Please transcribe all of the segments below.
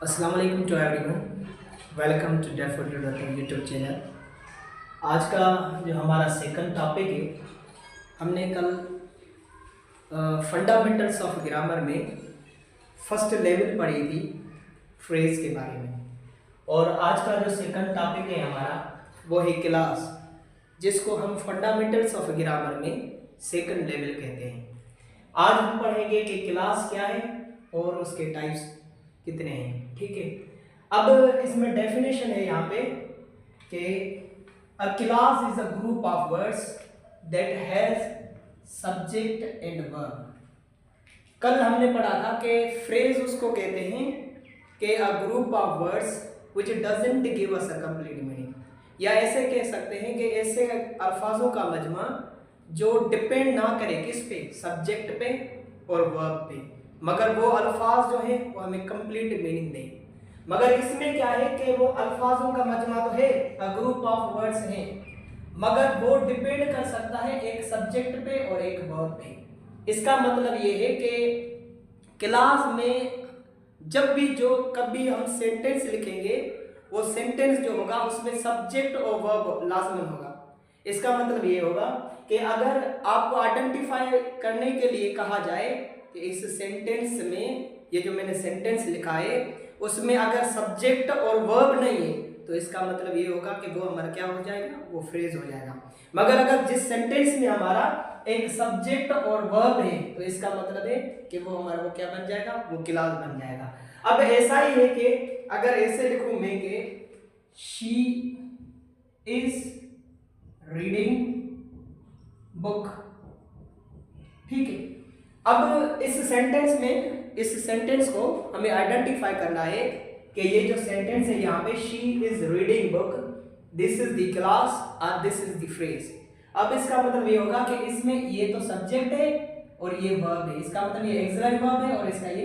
अस्सलाम वालेकुम to everyone. Welcome to Daffodil YouTube channel. आज का जो हमारा सेकंड टॉपिक है, हमने कल फंडामेंटल्स ऑफ ग्रामर में फर्स्ट लेवल पढ़ी थी फ्रेज के बारे में। और आज का जो सेकंड टॉपिक है हमारा वो है क्लास, जिसको हम फंडामेंटल्स ऑफ ग्रामर में सेकंड लेवल कहते हैं। आज हम पढ़ेंगे कि क्लास क्या है और उसके टाइप्स कितने हैं। ठीक है, अब इसमें डेफिनेशन है यहाँ पे कि अ class is a group of words that has subject and verb. कल हमने पढ़ा था कि फ्रेज उसको कहते हैं कि a group of words which doesn't give us a complete meaning, या ऐसे कह सकते हैं कि ऐसे अल्फाजों का मजमा जो डिपेंड ना करे किस पे, सब्जेक्ट पे और वर्ब पे, मगर वो अल्फाज जो है वो हमें कंप्लीट मीनिंग दें। मगर इसमें क्या है कि वो अल्फाजों का मजमा तो है, अ ग्रुप ऑफ वर्ड्स है, मगर वो डिपेंड कर सकता है एक सब्जेक्ट पे और एक वर्ब पे। इसका मतलब ये है कि क्लास में जब भी जो कभी हम सेंटेंस लिखेंगे, वो सेंटेंस जो होगा उसमें सब्जेक्ट और वर्ब लाजमन होगा। इसका मतलब ये होगा कि अगर आपको आइडेंटिफाई करने के लिए कहा जाए कि इस सेंटेंस में, ये जो मैंने सेंटेंस लिखा है उसमें अगर सब्जेक्ट और वर्ब नहीं है, तो इसका मतलब ये होगा कि वो हमारा क्या हो जाएगा, वो फ्रेज हो जाएगा। मगर अगर जिस सेंटेंस में हमारा एक सब्जेक्ट और वर्ब है, तो इसका मतलब है कि वो हमारा वो क्या बन जाएगा, वो क्लास बन जाएगा। अब ऐसा ही है कि अगर ऐसे लिखूं मैं कि शी इज रीडिंग बुक, ठीक है। अब इस सेंटेंस को हमें आइडेंटिफाई करना है कि ये जो सेंटेंस है यहाँ पे she is reading book, this is the class और दिस इज द फ्रेज। अब इसका मतलब ये होगा कि इसमें ये तो सब्जेक्ट है और ये वर्ब है, इसका मतलब ये एक्सिलरी वर्ब है और इसका ये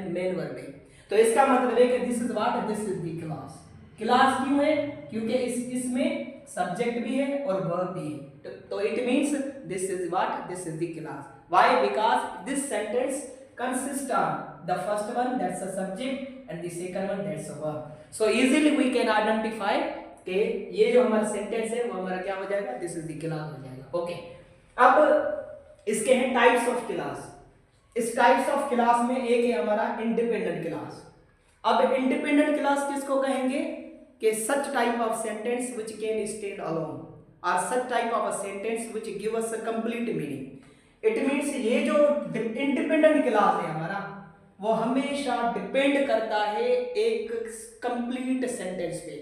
मेन वर्ब है। तो इसका मतलब है कि this is what, this is the class. Class क्यों है? क्योंकि इसमें सब्जेक्ट भी है और वर्ब भी है, तो it means this is what, this is the class. Why? Because this sentence consists on the first one, that's a subject, and the second one, that's a verb. So easily we can identify कि ये जो हमारा sentence है वो हमारा क्या हो जाएगा, दिस इज द क्लास हो जाएगा। ओके, अब इसके हैं टाइप्स ऑफ क्लास। इस टाइप्स ऑफ क्लास में एक है हमारा इंडिपेंडेंट क्लास। अब इंडिपेंडेंट क्लास किसको कहेंगे कि such type of sentence which can stand alone, और such type of a sentence which give us a complete meaning. It means ये जो इंडिपेंडेंट क्लास है हमारा, वो हमेशा डिपेंड करता है एक कंप्लीट सेंटेंस पे।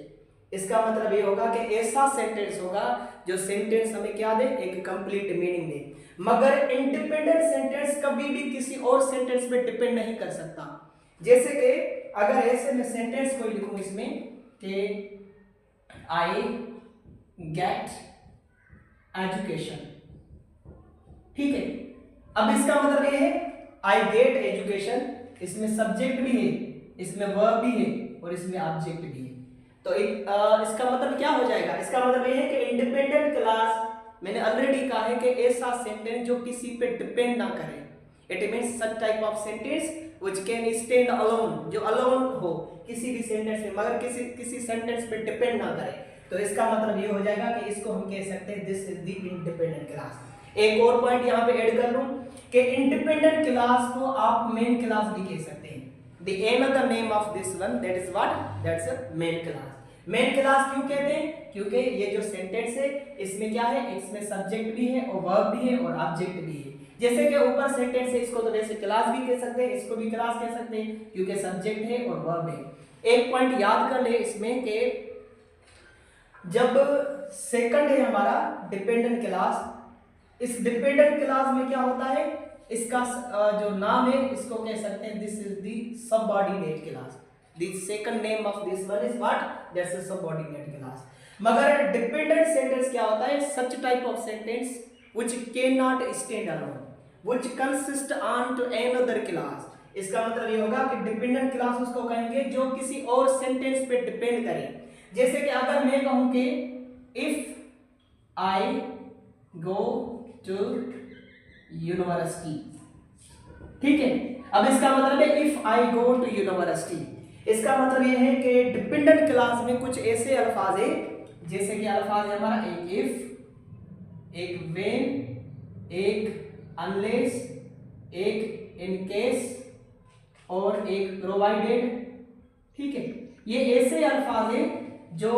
इसका मतलब ये होगा कि ऐसा सेंटेंस होगा जो सेंटेंस हमें क्या दे, एक कंप्लीट मीनिंग दे। मगर इंडिपेंडेंट सेंटेंस कभी भी किसी और सेंटेंस पे डिपेंड नहीं कर सकता। जैसे कि अगर ऐसे मैं सेंटेंस को लिखूं इसमें कि आई गेट एजुकेशन, ठीक है। अब इसका मतलब ये है आई गेट एजुकेशन, इसमें सब्जेक्ट भी है, इसमें वर्ब भी है और इसमें ऑब्जेक्ट भी है। तो इसका मतलब क्या हो जाएगा, इसका मतलब ये है कि इंडिपेंडेंट क्लास, मैंने ऑलरेडी कहा है कि ऐसा सेंटेंस जो किसी पे डिपेंड ना करे। It means such type of sentence which can stand alone, जो अलोन हो किसी भी सेंटेंस में, मगर किसी सेंटेंस पे डिपेंड ना करे। तो इसका मतलब ये हो जाएगा कि इसको हम कह सकते हैं this is the independent class. एक और पॉइंट यहाँ पे ऐड कर लूं कि इंडिपेंडेंट क्लास को आप मेन क्लास भी कह सकते हैं। The another name of this one, that is what, that's a main class. Main class क्यों कहते हैं? क्योंकि ये जो सेंटेंस है इसमें क्या है, इसमें सब्जेक्ट भी है और वर्ब भी है और ऑब्जेक्ट भी है। जैसे कि ऊपर सेंटेंस है, इसको तो वैसे क्लास भी कह सकते हैं, इसको भी क्लास कह सकते हैं क्योंकि सब्जेक्ट है और वर्ब है। एक पॉइंट याद कर ले इसमें कि जब सेकंड है हमारा डिपेंडेंट क्लास, इस डिपेंडेंट क्लास में क्या होता है, इसका जो नाम है इसको कह सकते हैं this is the subordinate clause. The second name of this one is what, that's a subordinate clause. मगर डिपेंडेंट सेंटेंस क्या होता है, such type of sentence which can not stand alone, which consist on to another clause. इसका मतलब ये होगा कि dependent class उसको कहेंगे जो किसी और सेंटेंस पे डिपेंड करे। जैसे कि अगर मैं कहूं कि if I go to university, ठीक है। अब इसका मतलब है if I go to university, इसका मतलब ये है कि डिपेंडेंट क्लास में कुछ ऐसे अल्फाज है, जैसे कि अल्फाज है हमारा एक इफ, एक व्हेन, एक अनलेस, एक इन केस और एक प्रोवाइडेड। ठीक है, ये ऐसे अल्फाज है जो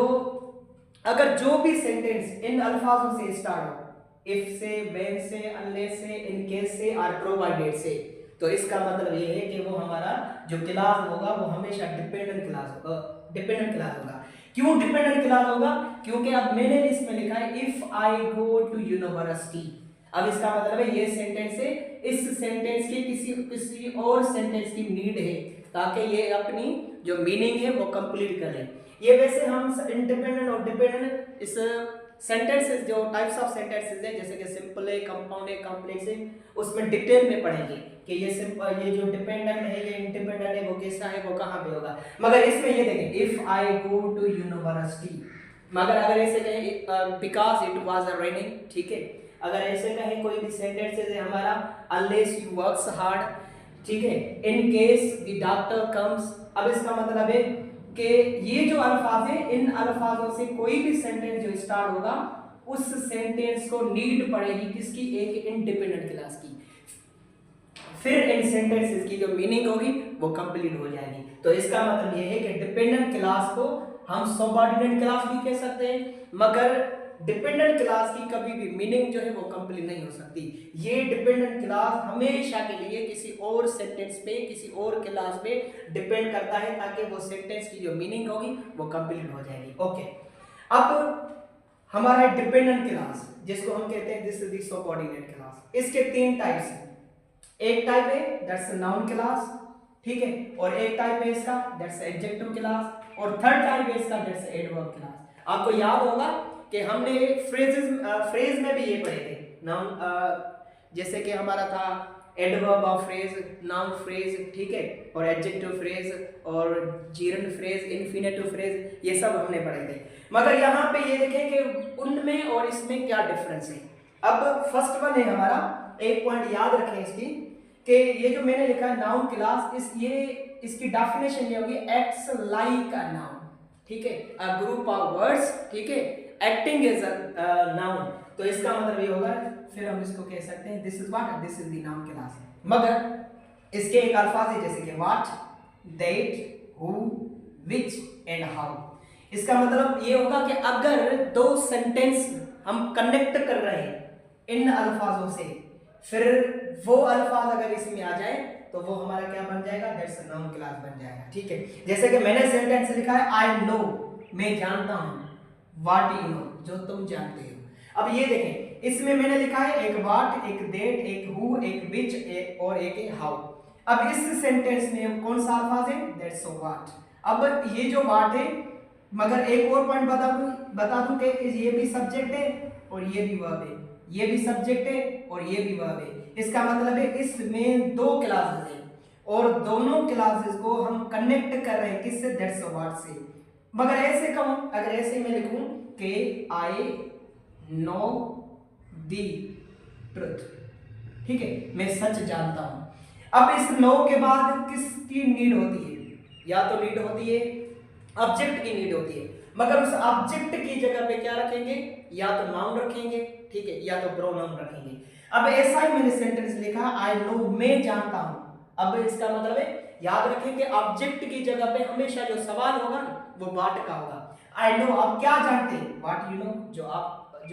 अगर जो भी सेंटेंस इन अल्फाजों से स्टार्ट हो, इफ से, व्हेन से, अनलेस से, इन केस से और प्रोवाइडेड से, तो इसका मतलब ये है कि वो हमारा जो क्लास होगा वो हमेशा डिपेंडेंट क्लास होगा। डिपेंडेंट क्लास होगा। क्यों डिपेंडेंट क्लास होगा? क्योंकि अब मैंने लिस्ट में लिखा है if I go to university. अब इसका मतलब है ये सेंटेंस है, इस सेंटेंस की किसी और सेंटेंस की नीड है ताकि ये अपनी जो मीनिंग है वो कंप्लीट कर ले। ये वैसे हम इंडिपेंडेंट और डिपेंडेंट इस सेंटेंसेस जो टाइप्स ऑफ सेंटेंसेस है, जैसे कि सिंपल है, कंपाउंड है, कॉम्प्लेक्स है, उसमें डिटेल में पढ़ेंगे कि ये सिंपल, ये जो डिपेंडेंट है, ये इंडिपेंडेंट है, वो कैसा है, वो कहाँ पे होगा। मगर इसमें ये देखें if I go to university, मगर अगर ऐसे कहें because it was a raining, ठीक है, अगर ऐसे कहें कोई भी सेंटेंसेस है हमारा अनलेस यू वर्क्स हार्ड, ठीक है, in case the doctor comes. अब इसका मतलब है कि ये जो अल्फाज है, इन अल्फाजों से कोई भी सेंटेंस जो स्टार्ट होगा उस सेंटेंस को नीड पड़ेगी किसकी? एक इंडिपेंडेंट क्लास की। फिर इन सेंटेंसेस की जो मीनिंग होगी वो कंप्लीट हो जाएगी। तो इसका मतलब ये है कि डिपेंडेंट क्लास को हम सबऑर्डिनेट क्लास भी कह सकते हैं, मगर डिपेंडेंट क्लास की कभी भी मीनिंग जो है वो कंप्लीट नहीं हो सकती। ये डिपेंडेंट क्लास हमेशा के लिए किसी और सेंटेंस पे, किसी और क्लास पे डिपेंड करता है ताकि वो सेंटेंस की जो मीनिंग होगी वो कंप्लीट हो जाएगी। ओके, अब हमारा डिपेंडेंट क्लास जिसको हम कहते हैं this is the subordinate class, इसके तीन टाइप्स हैं। एक टाइप है दैट्स नाउन क्लास, ठीक है, और एक टाइप है इसका दैट्स एडजेक्टिव क्लास, और थर्ड टाइप है इसका दैट्स एडवर्ब क्लास। आपको याद होगा कि हमने फ्रेज में भी ये पढ़े थे नाउन, जैसे कि हमारा था adverb of phrase, noun phrase, ठीक है, और एडजेक्टिव फ्रेज और जीरंड फ्रेज, इन्फिनेटिव फ्रेज, ये सब हमने पढ़े थे। मगर यहाँ पे ये देखें कि उनमें और इसमें क्या डिफरेंस है। अब फर्स्ट वन है हमारा, एक पॉइंट याद रखें इसकी कि ये जो मैंने लिखा है नाउन क्लास, इसकी डेफिनेशन ये होगी एक्ट्स लाइक अ नाउन, ठीक है, अ ग्रुप ऑफ वर्ड्स, ठीक है, एक्टिंग एज अ नाउन। तो इसका मतलब ये होगा, फिर हम इसको कह सकते हैं this is what, this is the noun class. मगर इसके एक अल्फाज है जैसे कि what, that, who, which and how. इसका मतलब ये होगा कि अगर दो सेंटेंस हम कनेक्ट कर रहे हैं इन अल्फाजों से, फिर वो अल्फाज अगर इसमें आ जाए तो वो हमारा क्या बन जाएगा? दैट्स अ नाउन क्लास बन जाएगा, ठीक है। जैसे कि मैंने सेंटेंस लिखा है आई नो, मैं जानता हूं, व्हाट यू नो, जो तुम जानते हो। अब ये देखें, इसमें मैंने लिखा है एक व्हाट, एक दैट, एक हु, एक व्हिच और एक हाउ। अब इस सेंटेंस में कौन सा अल्फाज है? That's a what. अब ये जो व्हाट है, मगर एक और पॉइंट बता दूं कि ये भी सब्जेक्ट है और ये भी वर्ब है, ये भी सब्जेक्ट है और ये भी वर्ब है। इसका मतलब है इसमें दो क्लासेस हैं और दोनों क्लासेस को हम कनेक्ट कर रहे हैं किससे? दैट्स अ व्हाट से। मगर ऐसे कहूं, अगर ऐसे मैं लिखूं कि आई नो द ट्रुथ, ठीक है, मैं सच जानता हूं। अब इस नो के बाद किसकी नीड होती है? या तो नीड होती है ऑब्जेक्ट की नीड होती है, मगर उस ऑब्जेक्ट की जगह पे क्या रखेंगे? या तो नाउन रखेंगे, ठीक है, या तो प्रोनाउन रखेंगे। अब ऐसा ही मैंने सेंटेंस लिखा आई नो, मैं जानता हूं। अब इसका मतलब है, याद रखें कि ऑब्जेक्ट की जगह पे हमेशा जो सवाल होगा वो व्हाट का होगा। आई नो, आप क्या जानते हैं? व्हाट यू नो, जो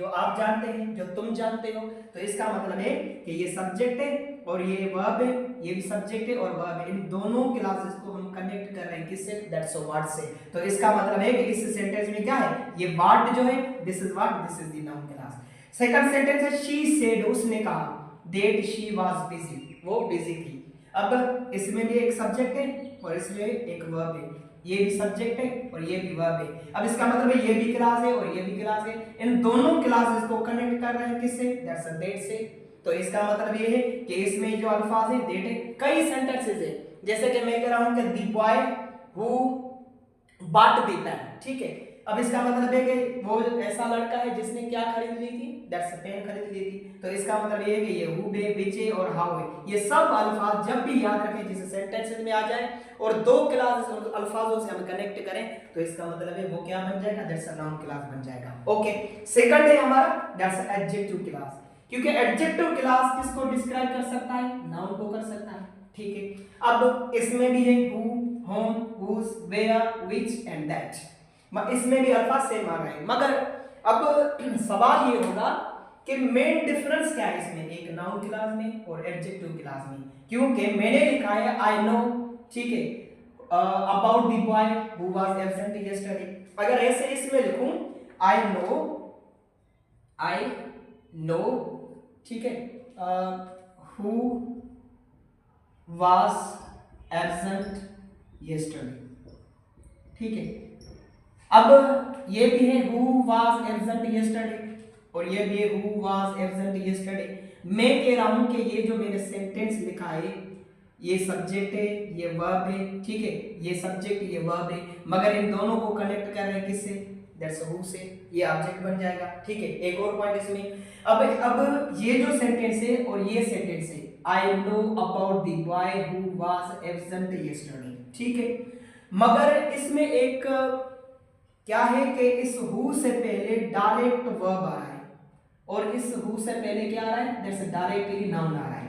आप जानते हैं, जो तुम जानते हो। तो इसका मतलब है कि ये सब्जेक्ट है और ये वर्ब है, ये भी सब्जेक्ट है और वर्ब है, इन दोनों क्लासेस को हम कनेक्ट कर रहे हैं किससे? दैट्स व्हाट से। तो इसका मतलब है कि इस सेंटेंस में क्या है? ये व्हाट जो है this is what, this is the noun class. Second sentence है शी सेड, उसने कहा, दैट शी वाज बिजी, वो बिजी थी। अब इसमें भी एक सब्जेक्ट है और इसमें एक वर्ब है, ये भी सब्जेक्ट है और ये भी वर्ब है। अब इसका मतलब है ये भी क्लास है और ये भी क्लास है, इन दोनों क्लासेस को कनेक्ट कर रहे हैं किससे? दैट्स दैट से। तो इसका मतलब ये है कि इसमें जो अल्फाज है दैट है, कई सेंटेंसेस है, जैसे कि मैं कह रहा हूं कि the boy who bought the pen, ठीक है, अब इसका मतलब है कि वो ऐसा लड़का है जिसने क्या खरीद ली थी, दैट्स अ पेन खरीद ली थी। तो इसका मतलब ये है कि ये हु है, विच है और हाउ है, ये सब अल्फाज जब भी याद रखें जिसे सेंटेंस में आ जाए और दो क्लास अल्फाजों से हम कनेक्ट करें तो इसका मतलब है वो क्या बन जाएगा, दैट्स अ नाउन क्लास बन जाएगा। ओके, सेकंड है हमारा दैट्स एडजेक्टिव क्लास, क्योंकि एडजेक्टिव क्लास किसको डिस्क्राइब कर सकता है, नाउन को कर सकता है। ठीक है, अब इसमें भी है who, whom, whose, where, which and that, इसमें भी अल्फाज सेम आ रहे हैं। मगर अब सवाल ये होगा कि मेन डिफरेंस क्या है इसमें एक नाउन क्लास में और एडजेक्टिव क्लास में, क्योंकि मैंने लिखा है आई नो, ठीक है, about the boy who was absent yesterday. अगर ऐसे इसमें लिखूं आई नो, ठीक है, हु वाज एब्सेंट यस्टरडे, ठीक है। अब ये भी है हु वाज एब्सेंट यस्टरडे और ये भी है हु वाज एब्सेंट यस्टरडे। मैं कह रहा हूं कि ये जो मैंने सेंटेंस लिखा है ये सब्जेक्ट है, ये वर्ब है, ठीक है, ये सब्जेक्ट ये वर्ब है, मगर इन दोनों को कनेक्ट कर रहे हैं किससे, दैट्स हु से, ये ऑब्जेक्ट बन जाएगा। ठीक है, एक और पॉइंट इसमें, अब ये जो सेंटेंस है और ये सेंटेंस है I know about the boy who was absent yesterday, ठीक है, मगर इसमें एक क्या है कि इस हु से पहले डायरेक्ट वर्ब आ रहा है और इस हु से पहले क्या आ रहा है, दैट्स डायरेक्टली नाउन आ रहा है।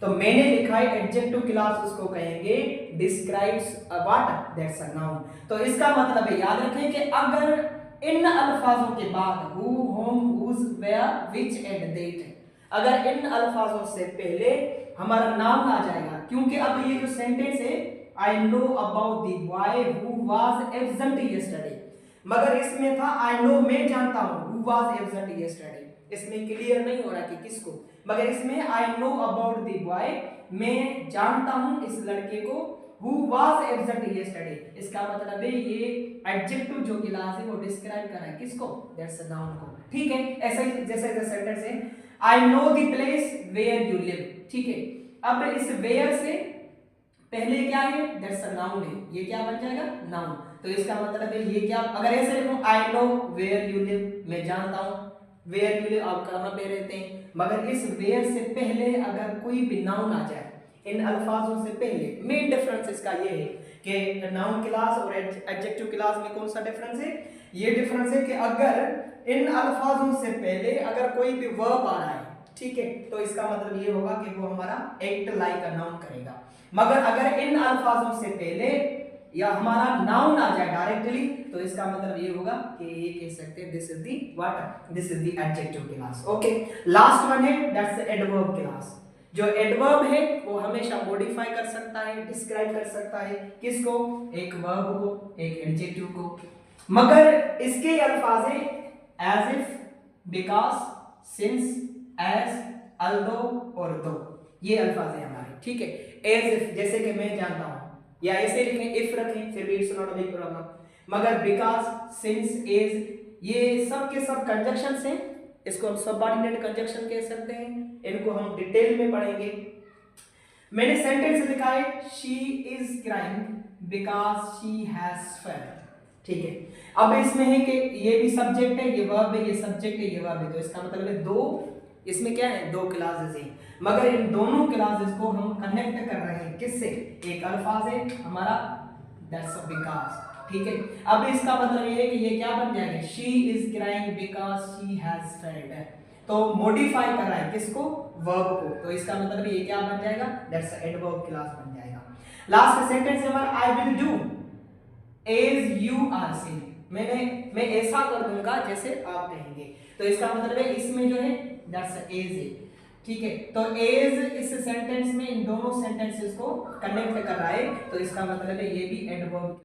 तो मैंने लिखा है एडजेक्टिव क्लास उसको कहेंगे describes what, that's a noun. तो इसका मतलब है याद रखें कि अगर इन अल्फाजों के बाद who, whom, whose, where, which and that, अगर इन अल्फाजों से पहले हमारा नाउन आ जाएगा, क्योंकि अब ये जो सेंटेंस है I know about the boy who was absent yesterday, मगर इसमें था आई नो मैं जानता हूं हु वाज एब्सेंट यस्टरडे, इसमें क्लियर नहीं हो रहा कि किसको, मगर इसमें I know about the boy मैं जानता हूं इस लड़के को हु वाज एब्सेंट यस्टरडे, इसका मतलब है ये एडजेक्टिव जो क्लास है वो डिस्क्राइब कर रहा है किसको, दैट्स अ नाउन को। ठीक है, ऐसा ही जैसे सेंटेंस है I know the place where you live, ठीक है, अब इस वेयर से पहले क्या है, दैट्स अ नाउन है, ये क्या बन जाएगा, नाउन। तो इसका मतलब है ये क्या, अगर ऐसे लिखूं I know where you live, मैं जानता हूं वेयर यू लिव आप कहां पे रहते हैं, मगर इस वेयर से पहले अगर कोई भी नाउन आ जाए इन अल्फाजों से पहले, मेन डिफरेंस इसका ये है कि नाउन क्लास और एडजेक्टिव क्लास में कौन सा डिफरेंस है, ये डिफरेंस है कि अगर इन अल्फाजों से पहले अगर कोई भी वर्ब आ रहा है, ठीक है, तो इसका मतलब ये होगा कि वो हमारा एक्ट लाइक अ नाउन करेगा, मगर अगर इन अल्फाजों से पहले या हमारा नाउन आ जाए डायरेक्टली तो इसका मतलब ये होगा कि ये कह सकते हैं this is the what, this is the adjective class. Okay, last one है दैट्स द एडवर्ब क्लास। जो एडवर्ब है वो हमेशा मॉडिफाई कर सकता है, डिस्क्राइब कर सकता है किसको, एक वर्ब को, एक एडजेक्टिव को, मगर इसके अल्फाज है as if, because, since, as, although और दो, ये अल्फाज है हमारे। ठीक है, एज इफ जैसे कि मैं जानता हूं, या ऐसे लिखें इफ रखें फिर भी it's not a big problem, मगर बिकॉज, सिंस, एज ये सब के सब कंजक्शंस हैं, इसको हम सबऑर्डिनेट कंजक्शन कह सकते हैं, इनको हम डिटेल में पढ़ेंगे। मैंने सेंटेंस लिखा है she is crying because she has felt, ठीक है, अब इसमें है कि ये भी सब्जेक्ट है, ये वर्ब है, ये सब्जेक्ट है, ये वर्ब है, तो इसका मतलब है दो, इसमें क्या है, दो क्लासेस हैं, मगर इन दोनों क्लासेस को हम कनेक्ट कर रहे हैं किससे, एक अल्फाज है हमारा दैट्स बिकॉज, ठीक है, अब इसका मतलब ये है कि ये क्या बन जाएगा, she is crying because she has felt, तो मॉडिफाई कर रहा है किसको, वर्ब को, तो इसका मतलब ये क्या बन जाएगा, दैट्स एडवर्ब क्लास बन जाएगा। लास्ट सेंटेंस हमारा I will do as you are saying, मैं ऐसा कर दूंगा जैसे आप कहेंगे, तो इसका मतलब है इसमें जो है दैट्स एज है, ठीक है, तो एज इस सेंटेंस में इन दोनों सेंटेंसेस को कनेक्ट कर रहा है, तो इसका मतलब है ये भी एडवर्ब